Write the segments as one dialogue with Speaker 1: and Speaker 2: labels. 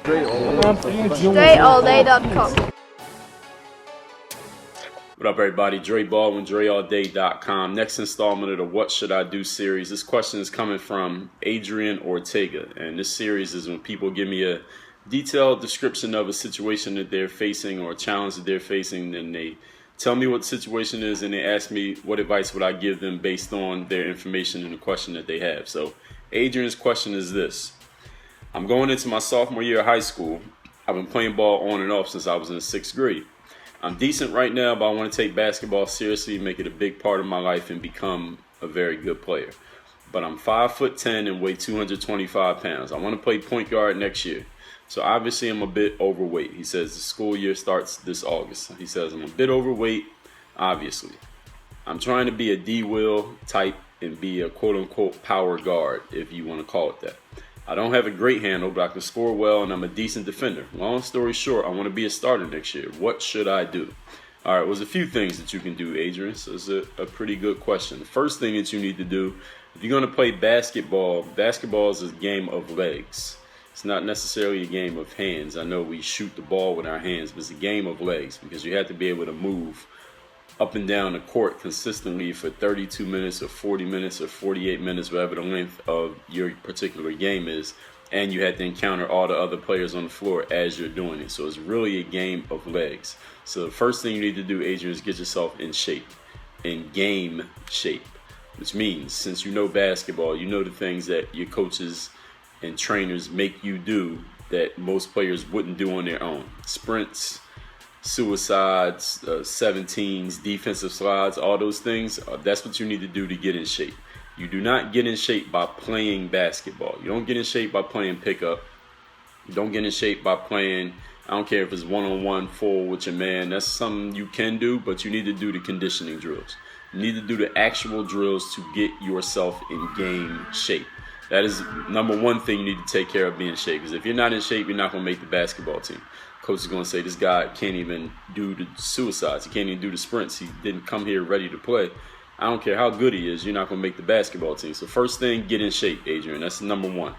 Speaker 1: DreAllDay.com.
Speaker 2: What up, everybody? Dre Baldwin, DreAllDay.com. Next installment of the What Should I Do series. This question is coming from Adrian Ortega. And this series is when people give me a detailed description of a situation that they're facing or a challenge that they're facing. And they tell me what the situation is and they ask me what advice would I give them based on their information and the question that they have. So Adrian's question is this. I'm going into my sophomore year of high school. I've been playing ball on and off since I was in the 6th grade. I'm decent right now, but I want to take basketball seriously, make it a big part of my life, and become a very good player. But I'm 5'10" and weigh 225 pounds. I want to play point guard next year. So obviously I'm a bit overweight. He says the school year starts this August. He says I'm a bit overweight, obviously. I'm trying to be a D-Will type and be a quote-unquote power guard, if you want to call it that. I don't have a great handle, but I can score well, and I'm a decent defender. Long story short, I want to be a starter next year. What should I do? All right, well, there's a few things that you can do, Adrian. So it's a pretty good question. The first thing that you need to do, if you're going to play basketball is a game of legs. It's not necessarily a game of hands. I know we shoot the ball with our hands, but it's a game of legs because you have to be able to move up and down the court consistently for 32 minutes or 40 minutes or 48 minutes, whatever the length of your particular game is, and you have to encounter all the other players on the floor as you're doing it. So it's really a game of legs. So the first thing you need to do, Adrian, is get yourself in shape, in game shape, which means since you know basketball, you know the things that your coaches and trainers make you do that most players wouldn't do on their own. Sprints, suicides, 17s, defensive slides, all those things, that's what you need to do to get in shape. You do not get in shape by playing basketball. You don't get in shape by playing pickup. You don't get in shape by playing, I don't care if it's one-on-one full with your man. That's something you can do, but you need to do the conditioning drills. You need to do the actual drills to get yourself in game shape. That is number one thing you need to take care of, being in shape. Because if you're not in shape, you're not going to make the basketball team. Coach is going to say, this guy can't even do the suicides. He can't even do the sprints. He didn't come here ready to play. I don't care how good he is. You're not going to make the basketball team. So first thing, get in shape, Adrian. That's number one.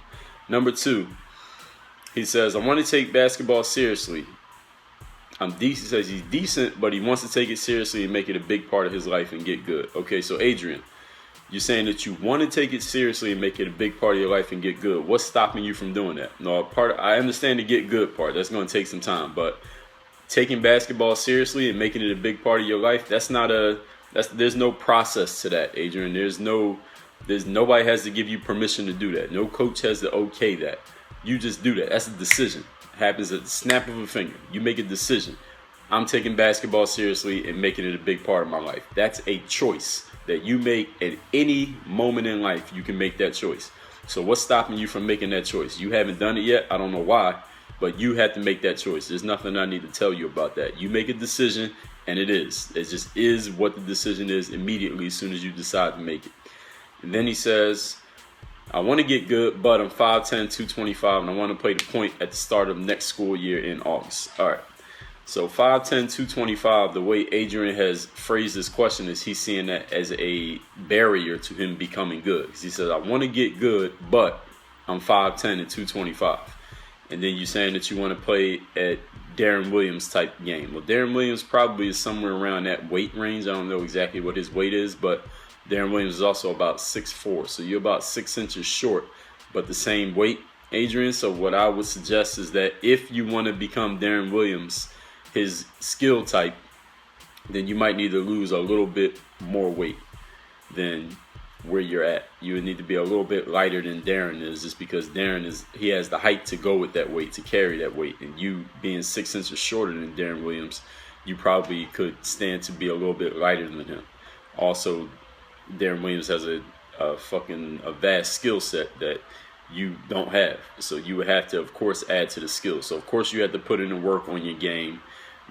Speaker 2: Number two, he says, I want to take basketball seriously. I'm decent. He says he's decent, but he wants to take it seriously and make it a big part of his life and get good. Okay, so Adrian, you're saying that you want to take it seriously and make it a big part of your life and get good. What's stopping you from doing that? No, I understand the get good part. That's going to take some time. But taking basketball seriously and making it a big part of your life, there's no process to that, Adrian. Nobody has to give you permission to do that. No coach has to okay that. You just do that. That's a decision. It happens at the snap of a finger. You make a decision. I'm taking basketball seriously and making it a big part of my life. That's a choice that you make at any moment in life. You can make that choice. So what's stopping you from making that choice? You haven't done it yet. I don't know why, but you have to make that choice. There's nothing I need to tell you about that. You make a decision, and it is. It just is what the decision is immediately as soon as you decide to make it. And then he says, I want to get good, but I'm 5'10", 225, and I want to play the point at the start of next school year in August. All right. So 5'10", 225, the way Adrian has phrased this question is he's seeing that as a barrier to him becoming good. He says, I want to get good, but I'm 5'10" and 225. And then you're saying that you want to play at Deron Williams type game. Well, Deron Williams probably is somewhere around that weight range. I don't know exactly what his weight is, but Deron Williams is also about 6'4". So you're about 6 inches short, but the same weight, Adrian. So what I would suggest is that if you want to become Deron Williams, his skill type, then you might need to lose a little bit more weight than where you're at. You would need to be a little bit lighter than Deron is, just because he has the height to go with that weight, to carry that weight. And you being 6 inches shorter than Deron Williams, you probably could stand to be a little bit lighter than him. Also, Deron Williams has a vast skill set that you don't have. So you would have to, of course, add to the skill. So, of course, you have to put in the work on your game.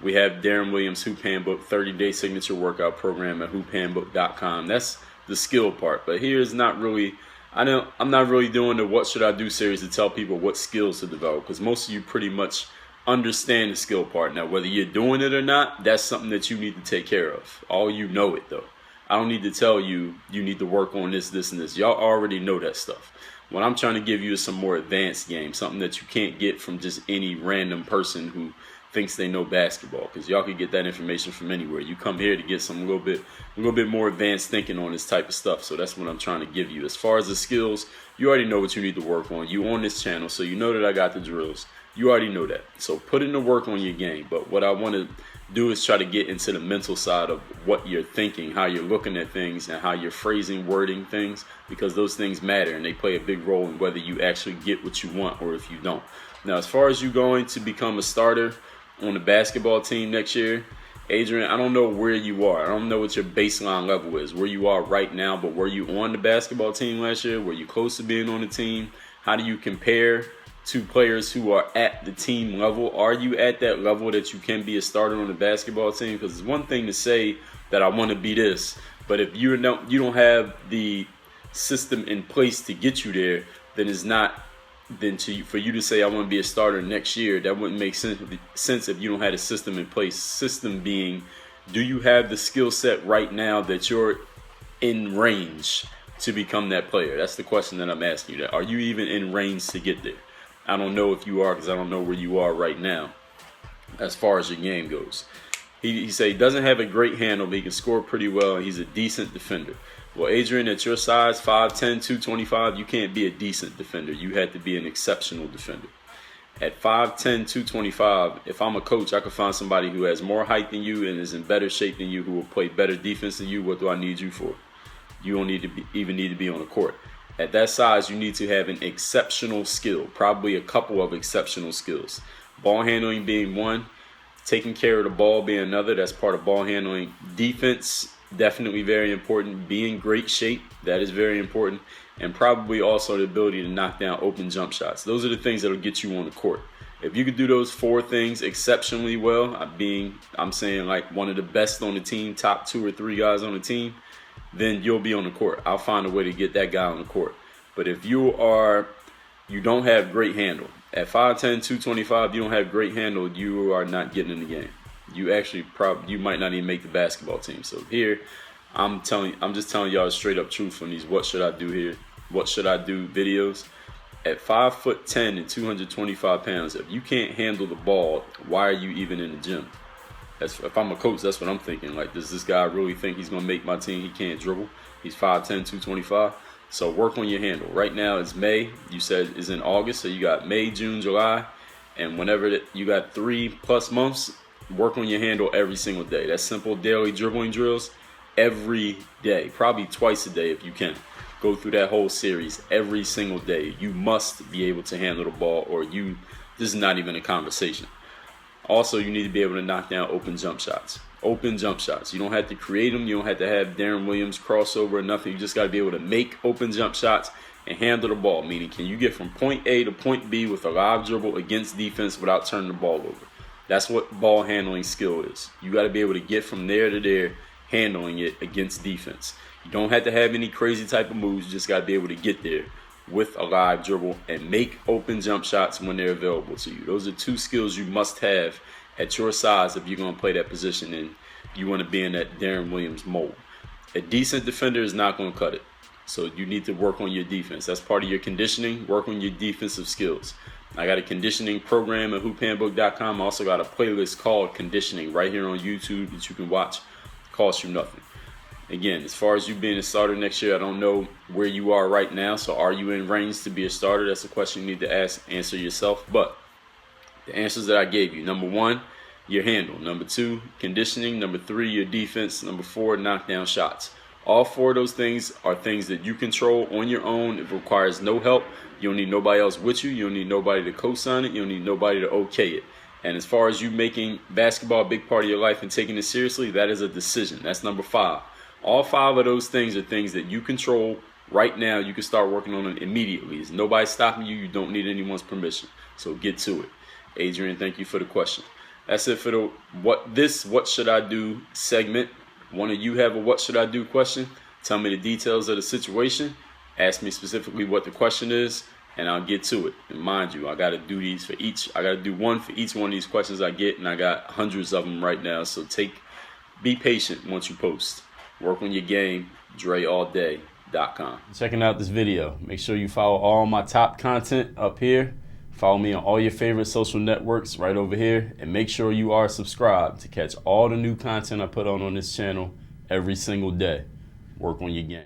Speaker 2: We have Deron Williams Hoop Handbook 30-day signature workout program at hoophandbook.com. That's the skill part. But here's not really, I'm not really doing the What Should I Do series to tell people what skills to develop, because most of you pretty much understand the skill part. Now, whether you're doing it or not, that's something that you need to take care of. All you know it, though. I don't need to tell you, you need to work on this, this, and this. Y'all already know that stuff. What I'm trying to give you is some more advanced game, something that you can't get from just any random person who thinks they know basketball, because y'all can get that information from anywhere. You come here to get some a little bit more advanced thinking on this type of stuff. So that's what I'm trying to give you. As far as the skills, you already know what you need to work on. You on this channel, so you know that I got the drills. You already know that. So put in the work on your game. But what I want to do is try to get into the mental side of what you're thinking, how you're looking at things, and how you're phrasing, wording things, because those things matter and they play a big role in whether you actually get what you want or if you don't. Now, as far as you going to become a starter on the basketball team next year, Adrian, I don't know where you are. I don't know what your baseline level is, where you are right now, but were you on the basketball team last year? Were you close to being on the team? How do you compare to players who are at the team level? Are you at that level that you can be a starter on the basketball team? Because it's one thing to say that I want to be this, but if you don't have the system in place to get you there, then it's not. For you to say I want to be a starter next year, that wouldn't make sense if you don't have a system in place. System being, do you have the skill set right now that you're in range to become that player? That's the question that I'm asking you. Are you even in range to get there? I don't know if you are, because I don't know where you are right now as far as your game goes. He said he doesn't have a great handle, but he can score pretty well, and he's a decent defender. Well, Adrian, at your size, 5'10", 225, you can't be a decent defender. You had to be an exceptional defender. At 5'10", 225, if I'm a coach, I could find somebody who has more height than you and is in better shape than you, who will play better defense than you. What do I need you for? You don't even need to be on the court. At that size, you need to have an exceptional skill, probably a couple of exceptional skills. Ball handling being one, taking care of the ball being another. That's part of ball handling. Defense, definitely very important. Be in great shape, that is very important. And probably also the ability to knock down open jump shots. Those are the things that will get you on the court. If you could do those four things exceptionally well, I'm saying like one of the best on the team, top 2 or 3 guys on the team, then you'll be on the court. I'll find a way to get that guy on the court. But if you don't have great handle, at 5'10", 225, you don't have great handle, you are not getting in the game. You might not even make the basketball team. So here, I'm just telling y'all straight up truth on these what should I do here, what should I do videos. At 5'10" and 225 pounds, if you can't handle the ball, why are you even in the gym? If I'm a coach, that's what I'm thinking. Like, does this guy really think he's going to make my team? He can't dribble. He's 5'10", 225. So work on your handle. Right now it's May. You said it's in August. So you got May, June, July. And whenever you got 3+ months, work on your handle every single day. That's simple daily dribbling drills every day. Probably twice a day if you can. Go through that whole series every single day. You must be able to handle the ball, or this is not even a conversation. Also, you need to be able to knock down open jump shots. Open jump shots. You don't have to create them. You don't have to have Deron Williams crossover or nothing. You just got to be able to make open jump shots and handle the ball. Meaning, can you get from point A to point B with a live dribble against defense without turning the ball over? That's what ball handling skill is. You got to be able to get from there to there, handling it against defense. You don't have to have any crazy type of moves. You just got to be able to get there with a live dribble and make open jump shots when they're available to you. Those are 2 skills you must have at your size if you're going to play that position and you want to be in that Deron Williams mold. A decent defender is not going to cut it. So you need to work on your defense. That's part of your conditioning. Work on your defensive skills. I got a conditioning program at hoophandbook.com. I also got a playlist called Conditioning right here on YouTube that you can watch. It costs you nothing. Again, as far as you being a starter next year, I don't know where you are right now. So are you in range to be a starter? That's a question you need to answer yourself. But the answers that I gave you: number 1, your handle; number 2, conditioning; number 3, your defense; number 4, knockdown shots. All 4 of those things are things that you control on your own. It requires no help. You don't need nobody else with you. You don't need nobody to co-sign it. You don't need nobody to okay it. And as far as you making basketball a big part of your life and taking it seriously, that is a decision. That's number 5. All 5 of those things are things that you control right now. You can start working on them immediately. There's nobody stopping you. You don't need anyone's permission. So get to it. Adrian, thank you for the question. That's it for the what should I do segment. One of you have a what should I do question? Tell me the details of the situation. Ask me specifically what the question is, and I'll get to it. And mind you, I got to do these for each. I got to do one for each one of these questions I get, and I got hundreds of them right now. So be patient once you post. Work on your game. Dre all day. WSID.com. Checking out this video. Make sure you follow all my top content up here. Follow me on all your favorite social networks right over here. And make sure you are subscribed to catch all the new content I put on this channel every single day. Work on your game.